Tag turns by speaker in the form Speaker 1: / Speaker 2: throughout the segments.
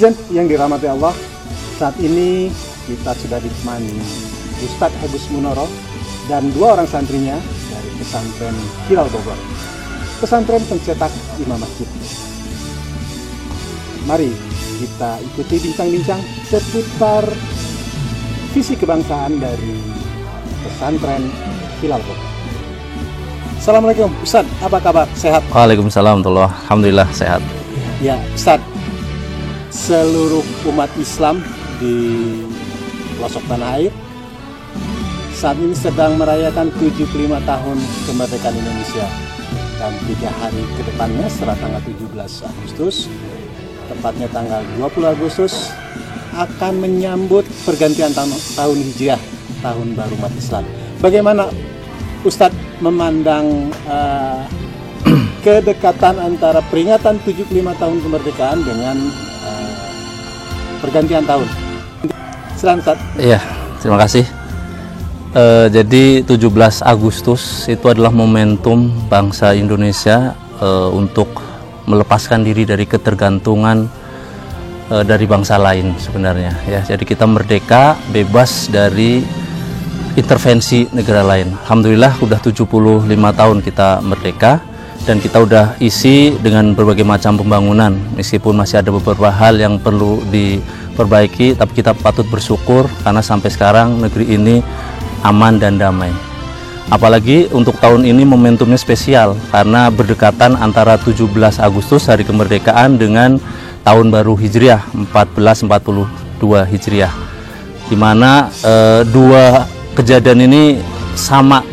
Speaker 1: Netizen yang dirahmati Allah, saat ini kita sudah ditemani Ustadz Agus Munoro dan 2 orang santrinya dari pesantren Hilal Bogor, pesantren pencetak imam masjid. Mari kita ikuti bincang-bincang seputar visi kebangsaan dari pesantren Hilal Bogor. Assalamualaikum Ustadz, apa kabar? Sehat?
Speaker 2: Waalaikumsalam warahmatullahi wabarakatuh. Alhamdulillah sehat.
Speaker 1: Ya Ustadz, seluruh umat Islam di pelosok tanah air saat ini sedang merayakan 75 tahun kemerdekaan Indonesia, dan 3 hari ke depannya setelah tanggal 17 Agustus, tepatnya tanggal 20 Agustus, akan menyambut pergantian tahun Hijriah, tahun baru umat Islam. Bagaimana Ustadz memandang kedekatan antara peringatan 75 tahun kemerdekaan dengan pergantian tahun? Silakan Ustadz.
Speaker 2: Iya, terima kasih. Jadi 17 Agustus itu adalah momentum bangsa Indonesia untuk melepaskan diri dari ketergantungan dari bangsa lain sebenarnya. Ya, jadi kita merdeka, bebas dari intervensi negara lain. Alhamdulillah udah 75 tahun kita merdeka, dan kita udah isi dengan berbagai macam pembangunan. Meskipun masih ada beberapa hal yang perlu diperbaiki, tapi kita patut bersyukur karena sampai sekarang negeri ini aman dan damai. Apalagi untuk tahun ini momentumnya spesial karena berdekatan antara 17 Agustus hari kemerdekaan dengan tahun baru Hijriah 1442 Hijriah, di mana 2 kejadian ini sama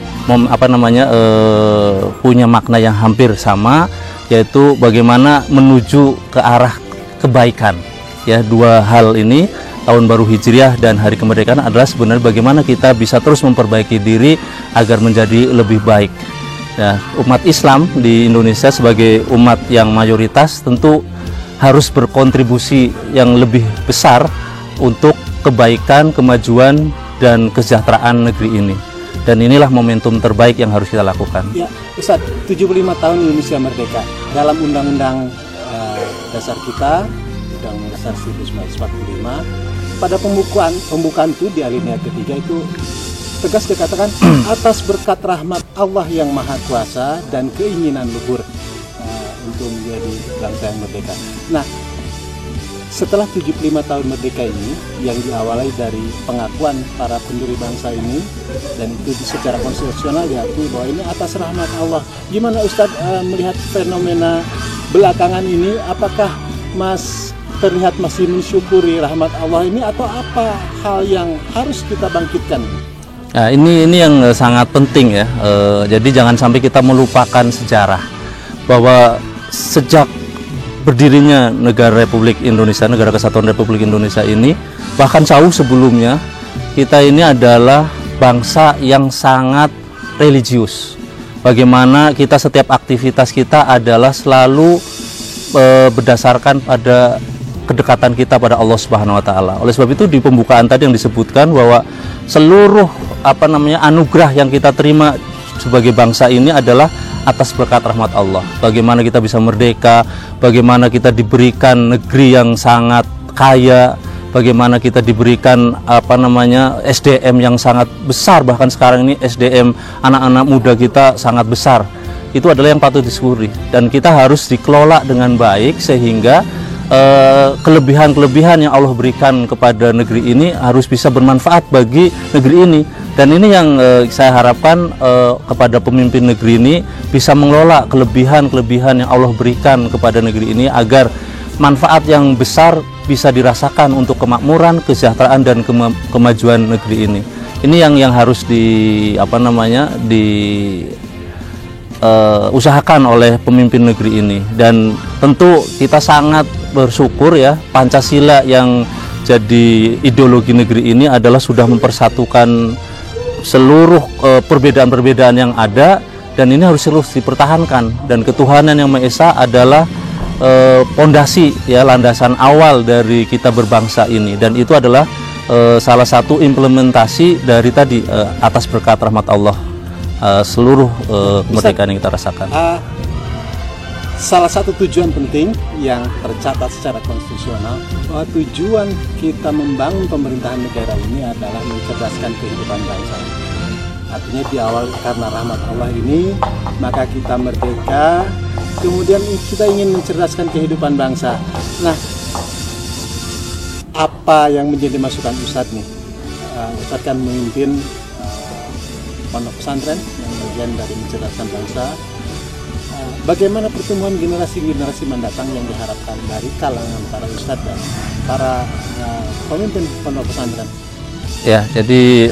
Speaker 2: punya makna yang hampir sama, yaitu bagaimana menuju ke arah kebaikan. Ya, 2 hal ini, tahun baru Hijriah dan hari kemerdekaan, adalah sebenarnya bagaimana kita bisa terus memperbaiki diri agar menjadi lebih baik. Ya, umat Islam di Indonesia sebagai umat yang mayoritas tentu harus berkontribusi yang lebih besar untuk kebaikan, kemajuan, dan kesejahteraan negeri ini. Dan inilah momentum terbaik yang harus kita lakukan. Ya,
Speaker 1: Ustadz, 75 tahun Indonesia merdeka. Dalam Undang-Undang Dasar kita, Undang-Undang Dasar 1945, pada pembukaan itu di alinea ketiga itu tegas dikatakan atas berkat rahmat Allah yang Maha Kuasa dan keinginan luhur untuk menjadi bangsa yang merdeka. Nah, setelah 75 tahun merdeka ini, yang diawali dari pengakuan para pendiri bangsa ini, dan itu secara konstitusional diakui bahwa ini atas rahmat Allah. Gimana Ustadz melihat fenomena belakangan ini? Apakah Mas terlihat masih mensyukuri rahmat Allah ini, atau apa hal yang harus kita bangkitkan?
Speaker 2: Nah, ini yang sangat penting ya. Jadi jangan sampai kita melupakan sejarah bahwa sejak berdirinya negara Republik Indonesia, Negara Kesatuan Republik Indonesia ini, bahkan jauh sebelumnya, kita ini adalah bangsa yang sangat religius. Bagaimana kita setiap aktivitas kita adalah selalu berdasarkan pada kedekatan kita pada Allah Subhanahu wa taala. Oleh sebab itu di pembukaan tadi yang disebutkan bahwa seluruh anugerah yang kita terima sebagai bangsa ini adalah atas berkat rahmat Allah. Bagaimana kita bisa merdeka, bagaimana kita diberikan negeri yang sangat kaya, bagaimana kita diberikan SDM yang sangat besar, bahkan sekarang ini SDM anak-anak muda kita sangat besar. Itu adalah yang patut disyukuri, dan kita harus dikelola dengan baik sehingga kelebihan-kelebihan yang Allah berikan kepada negeri ini harus bisa bermanfaat bagi negeri ini. Dan ini yang saya harapkan kepada pemimpin negeri ini bisa mengelola kelebihan-kelebihan yang Allah berikan kepada negeri ini agar manfaat yang besar bisa dirasakan untuk kemakmuran, kesejahteraan, dan kemajuan negeri ini. Ini yang harus usahakan oleh pemimpin negeri ini. Dan tentu kita sangat bersyukur ya, Pancasila yang jadi ideologi negeri ini adalah sudah mempersatukan seluruh perbedaan-perbedaan yang ada, dan ini harus terus dipertahankan. Dan ketuhanan yang Maha Esa adalah pondasi ya, landasan awal dari kita berbangsa ini, dan itu adalah salah satu implementasi dari tadi atas berkat rahmat Allah seluruh kemerdekaan yang kita rasakan.
Speaker 1: salah satu tujuan penting yang tercatat secara konstitusional bahwa tujuan kita membangun pemerintahan negara ini adalah mencerdaskan kehidupan bangsa. Artinya di awal karena rahmat Allah ini maka kita merdeka, kemudian kita ingin mencerdaskan kehidupan bangsa. Nah, apa yang menjadi masukan Ustadz nih? Ustadz kan memimpin pondok pesantren yang bagian dari mencerdaskan bangsa. Bagaimana pertumbuhan generasi-generasi mendatang yang diharapkan dari kalangan para ustadz dan para pemimpin pondok pesantren?
Speaker 2: Ya, jadi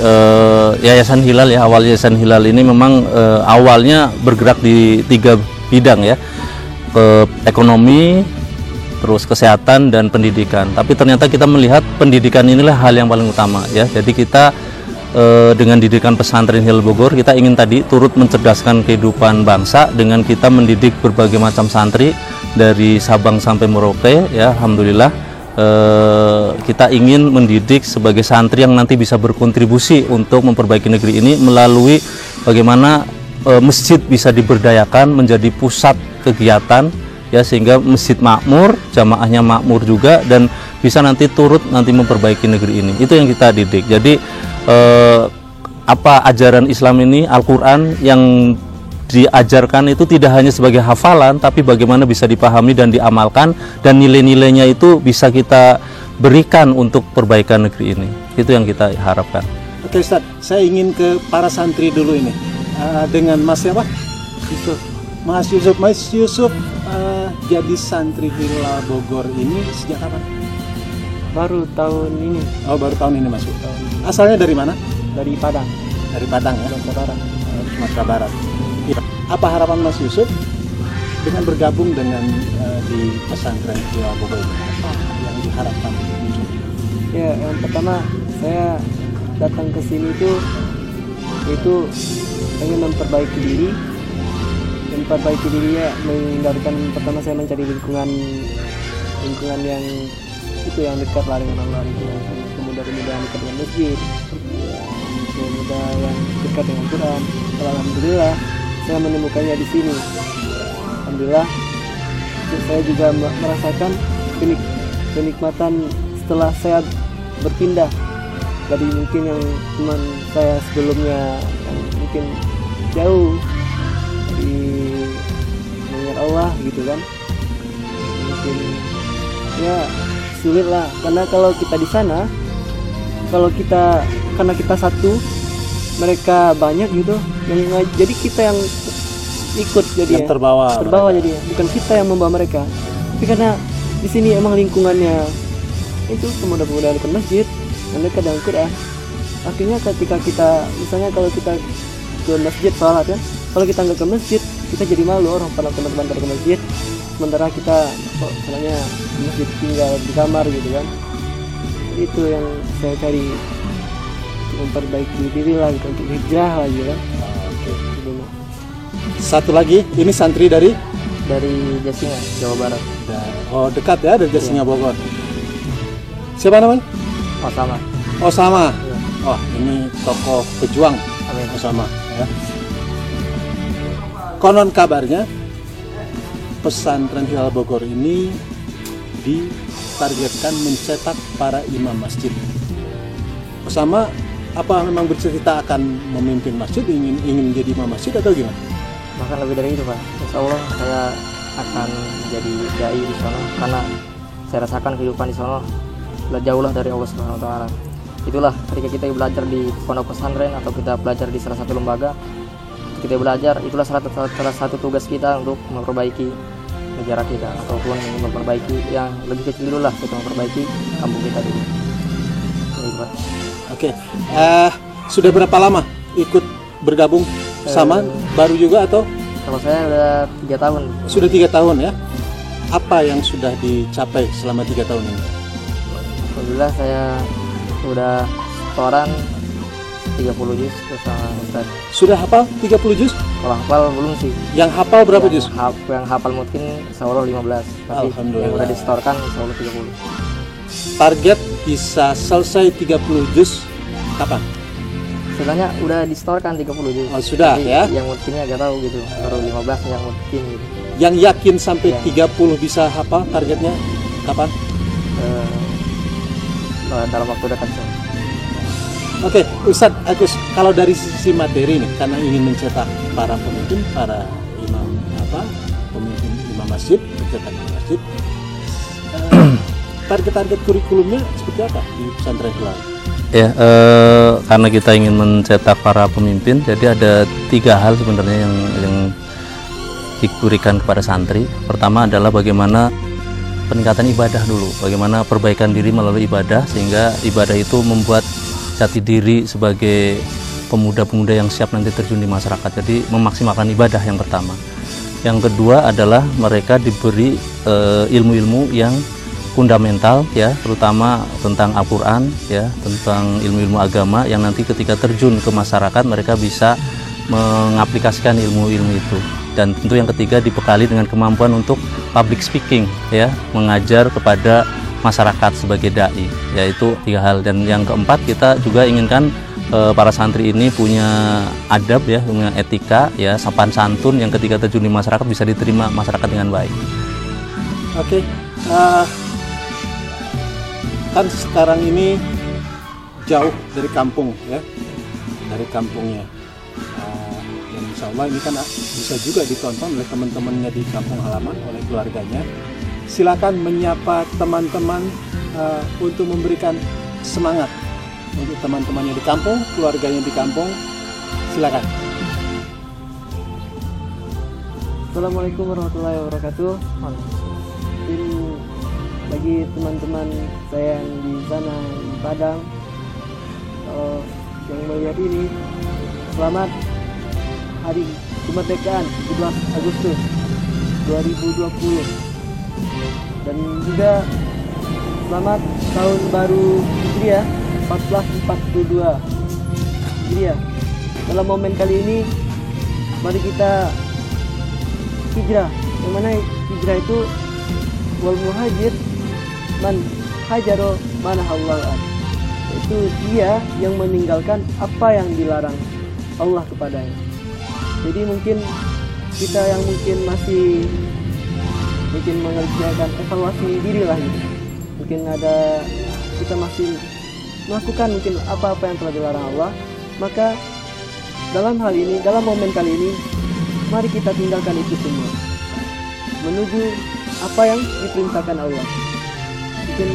Speaker 2: Yayasan Hilal ya, awal Yayasan Hilal ini memang awalnya bergerak di 3 bidang ya, ekonomi, terus kesehatan dan pendidikan. Tapi ternyata kita melihat pendidikan inilah hal yang paling utama ya. Jadi kita dengan didikan pesantren Hilal Bogor, kita ingin tadi turut mencerdaskan kehidupan bangsa dengan kita mendidik berbagai macam santri dari Sabang sampai Merauke ya. Alhamdulillah kita ingin mendidik sebagai santri yang nanti bisa berkontribusi untuk memperbaiki negeri ini melalui bagaimana masjid bisa diberdayakan menjadi pusat kegiatan ya, sehingga masjid makmur, jamaahnya makmur juga, dan bisa nanti turut nanti memperbaiki negeri ini. Itu yang kita didik. Jadi apa ajaran Islam ini, Al-Quran yang diajarkan itu tidak hanya sebagai hafalan, tapi bagaimana bisa dipahami dan diamalkan, dan nilai-nilainya itu bisa kita berikan untuk perbaikan negeri ini. Itu yang kita harapkan.
Speaker 1: Oke Ustadz, saya ingin ke para santri dulu ini dengan Mas siapa?
Speaker 3: Yusuf.
Speaker 1: Mas Yusuf jadi santri Hilal Bogor ini sejak kapan?
Speaker 3: Baru tahun ini.
Speaker 1: Oh, baru tahun ini masuk. Asalnya dari mana?
Speaker 3: Dari Padang.
Speaker 1: Dari Padang ya?
Speaker 3: Sumatera Barat.
Speaker 1: Sumatera Barat. Ya. Apa harapan Mas Yusuf dengan bergabung dengan di pesantren Hilal Bogor ini? Apa yang diharapkan?
Speaker 3: Ya, yang pertama saya datang ke sini itu ingin memperbaiki diri. Memperbaiki dirinya menghindarkan, pertama saya mencari lingkungan yang itu yang dekat lah dengan Allah, pemuda-pemuda yang dekat dengan masjid, pemuda yang dekat dengan Quran. Alhamdulillah saya menemukannya di sini. Alhamdulillah saya juga merasakan kenikmatan setelah saya berpindah dari mungkin yang teman saya sebelumnya yang mungkin jauh dari mengingat Allah gitu kan, mungkin ya sulit lah, karena kalau kita di sana, karena kita satu, mereka banyak gitu, jadi kita yang ikut jadi
Speaker 1: yang terbawa
Speaker 3: jadi bukan kita yang membawa mereka. Tapi karena di sini emang lingkungannya itu pemuda-pemuda dekat masjid yang dekat dengan Quran, akhirnya ketika kita misalnya kalau kita ke masjid sholat ya, kalau kita nggak ke masjid kita jadi malu orang pada teman-teman ke masjid, sementara kita misalnya masjid tinggal di kamar gitu kan. Itu yang saya cari untuk memperbaiki diri lah gitu, untuk hijrah lagi kan.
Speaker 1: Satu lagi, ini santri dari
Speaker 3: Jasinga, Jawa Barat.
Speaker 1: Oh, dekat ya dari Jasinga Bogor. Siapa namanya?
Speaker 3: Osama.
Speaker 1: Osama.
Speaker 3: Ya.
Speaker 1: Oh, ini tokoh pejuang.
Speaker 3: Amin.
Speaker 1: Osama ya. Konon kabarnya pesantren Hilal Bogor ini ditargetkan mencetak para imam masjid. Osama apa memang bercerita akan memimpin masjid, ingin menjadi imam masjid atau gimana?
Speaker 3: Bahkan lebih dari itu Pak. Insya Allah saya akan jadi dai di sana, karena saya rasakan kehidupan di sana jauhlah dari Allah Subhanahu Wa Taala. Itulah ketika kita belajar di pondok pesantren atau kita belajar di salah satu lembaga, kita belajar, itulah salah satu tugas kita untuk memperbaiki negara kita, ataupun memperbaiki yang lebih kecil dulu lah, kita memperbaiki kampung kita dulu.
Speaker 1: Oke. Sudah berapa lama ikut bergabung sama? Baru juga atau?
Speaker 3: Kalau saya udah 3 tahun.
Speaker 1: Sudah 3 tahun ya. Apa yang sudah dicapai selama 3 tahun ini?
Speaker 3: Alhamdulillah saya udah setoran 30 juz bersama Ustaz.
Speaker 1: Sudah hafal 30 juz?
Speaker 3: Kalau hafal belum sih.
Speaker 1: Yang hafal berapa juz?
Speaker 3: Yang hafal mungkin insya Allah 15. Tapi yang udah disetorkan insya Allah 30.
Speaker 1: Target bisa selesai 30 juz kapan?
Speaker 3: Sebenarnya udah disetorkan 30 juz.
Speaker 1: Oh sudah. Tapi ya?
Speaker 3: Yang mungkinnya agak tahu gitu, baru 15 yang mungkin gitu.
Speaker 1: Yang yakin sampai
Speaker 3: Ya.
Speaker 1: 30 bisa apa targetnya kapan?
Speaker 3: Dalam waktu dekat.
Speaker 1: Oke, Ustadz Agus, kalau dari sisi materi nih, karena ingin mencetak para pemimpin, para imam pemimpin imam masjid, mencetak imam masjid, target-target kurikulumnya seperti apa di pesantren Hilal?
Speaker 2: Ya, karena kita ingin mencetak para pemimpin, jadi ada 3 hal sebenarnya yang diberikan kepada santri. Pertama adalah bagaimana peningkatan ibadah dulu, bagaimana perbaikan diri melalui ibadah, sehingga ibadah itu membuat jati diri sebagai pemuda-pemuda yang siap nanti terjun di masyarakat. Jadi memaksimalkan ibadah yang pertama. Yang kedua adalah mereka diberi ilmu-ilmu yang fundamental, ya, terutama tentang Al-Quran, ya, tentang ilmu-ilmu agama yang nanti ketika terjun ke masyarakat mereka bisa mengaplikasikan ilmu-ilmu itu. Dan tentu yang ketiga dibekali dengan kemampuan untuk public speaking, ya, mengajar kepada masyarakat sebagai dai, yaitu 3 hal. Dan yang keempat, kita juga inginkan para santri ini punya adab, ya, punya etika, ya, sopan santun yang ketika terjun di masyarakat bisa diterima masyarakat dengan baik.
Speaker 1: Oke, kan sekarang ini jauh dari kampung, ya, dari kampungnya. Dan insya Allah ini kan bisa juga ditonton oleh teman-temannya di kampung halaman, oleh keluarganya. Silakan menyapa teman-teman untuk memberikan semangat untuk teman-temannya di kampung, keluarganya di kampung. Silakan.
Speaker 3: Assalamualaikum warahmatullahi wabarakatuh. Ini bagi teman-teman saya yang di sana di Padang, yang melihat ini, selamat Hari Kemerdekaan 17 Agustus 2020. Dan juga selamat Tahun Baru Hijriah 1442 Hijriah. Dalam momen kali ini, mari kita hijrah. Yang mana hijrah itu wal muhajir man hajaro manahallahu an. Itu dia yang meninggalkan apa yang dilarang Allah kepadanya. Jadi mungkin kita yang masih mengerjakan evaluasi diri lah gitu. Mungkin ada kita masih melakukan mungkin apa-apa yang telah dilarang Allah, maka dalam hal ini, dalam momen kali ini, mari kita tinggalkan itu semua menuju apa yang diperintahkan Allah. Mungkin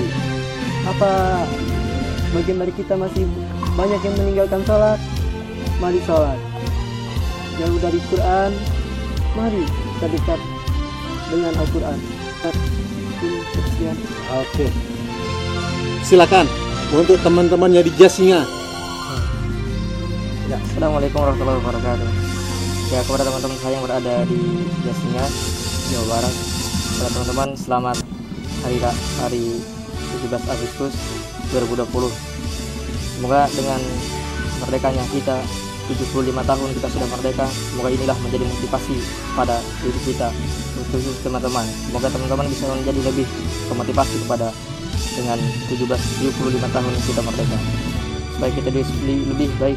Speaker 3: bagi mari kita masih banyak yang meninggalkan sholat, mari sholat. Jauh dari Quran, mari kita dekat dengan Al-Quran.
Speaker 1: Oke. Silakan untuk teman-temannya di Jasinga.
Speaker 3: Ya, Assalamualaikum warahmatullahi wabarakatuh. Ya, kepada teman-teman saya yang berada di Jasinga, Jawa Barat, kepada teman-teman selamat hari 17 Agustus 2020. Semoga dengan merdekanya kita 75 tahun kita sudah merdeka, semoga inilah menjadi motivasi pada diri kita, khusus teman-teman. Semoga teman-teman bisa menjadi lebih memotivasi kepada dengan 75 tahun kita merdeka, supaya kita lebih baik,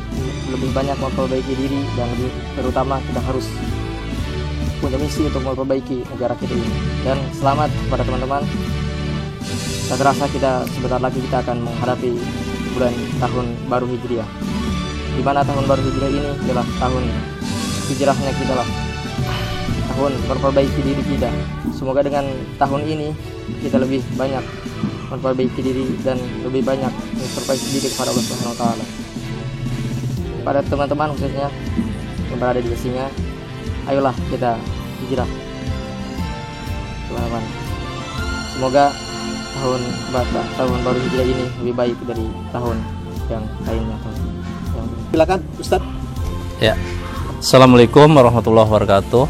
Speaker 3: lebih banyak memperbaiki diri, dan lebih terutama kita harus punya misi untuk memperbaiki negara kita ini. Dan selamat kepada teman-teman. Tak terasa kita sebentar lagi kita akan menghadapi tahun baru Hijriah, di mana tahun baru Hijriah ini adalah tahun hijrahnya kita lah, tahun memperbaiki diri kita. Semoga dengan tahun ini kita lebih banyak memperbaiki diri dan lebih banyak memperbaiki diri kepada Allah Subhanahu wa taala. Pada teman-teman khususnya yang berada di Jasinga, ayolah kita hijrah, teman-teman. Semoga tahun baru Hijriah ini lebih baik dari tahun yang lainnya.
Speaker 1: Silakan Ustadz.
Speaker 2: Ya, Assalamualaikum warahmatullahi wabarakatuh.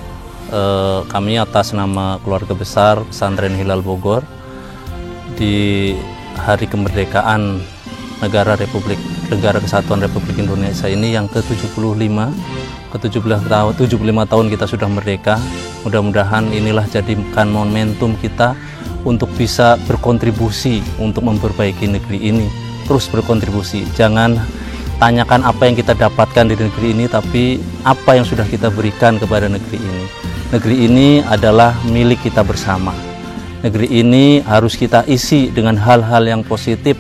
Speaker 2: Kami atas nama keluarga besar Pesantren Hilal Bogor, di Hari Kemerdekaan Negara Kesatuan Republik Indonesia ini yang ke-75 tahun kita sudah merdeka. Mudah-mudahan inilah jadikan momentum kita untuk bisa berkontribusi untuk memperbaiki negeri ini. Terus berkontribusi, jangan tanyakan apa yang kita dapatkan di negeri ini, tapi apa yang sudah kita berikan kepada negeri ini. negeri ini adalah milik kita bersama. Negeri ini harus kita isi dengan hal-hal yang positif,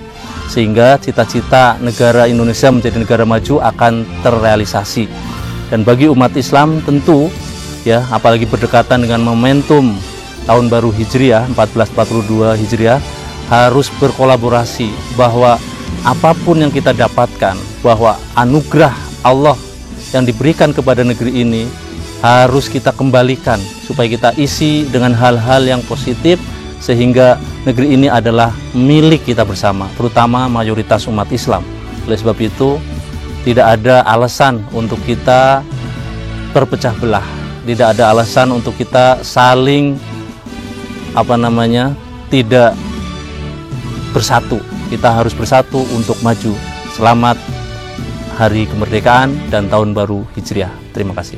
Speaker 2: sehingga cita-cita negara Indonesia menjadi negara maju akan terrealisasi. Dan bagi umat Islam tentu, ya, apalagi berdekatan dengan momentum tahun baru Hijriah 1442 Hijriah, harus berkolaborasi, bahwa apapun yang kita dapatkan, bahwa anugerah Allah yang diberikan kepada negeri ini harus kita kembalikan, supaya kita isi dengan hal-hal yang positif, sehingga negeri ini adalah milik kita bersama, terutama mayoritas umat Islam. Oleh sebab itu, tidak ada alasan untuk kita berpecah belah, tidak ada alasan untuk kita saling tidak bersatu. Kita harus bersatu untuk maju. Selamat Hari Kemerdekaan dan Tahun Baru Hijriah. Terima kasih.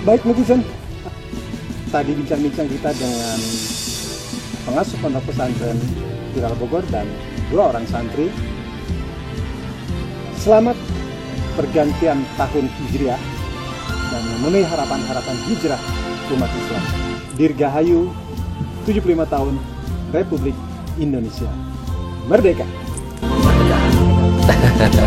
Speaker 1: Baik, netizen. Tadi bincang-bincang kita dengan pengasuh pondok pesantren Viral Bogor dan 2 orang santri. Selamat pergantian tahun Hijriah dan memenuhi harapan-harapan hijrah umat Islam. Dirgahayu 75 tahun Republik Indonesia. Merdeka!
Speaker 2: Merdeka.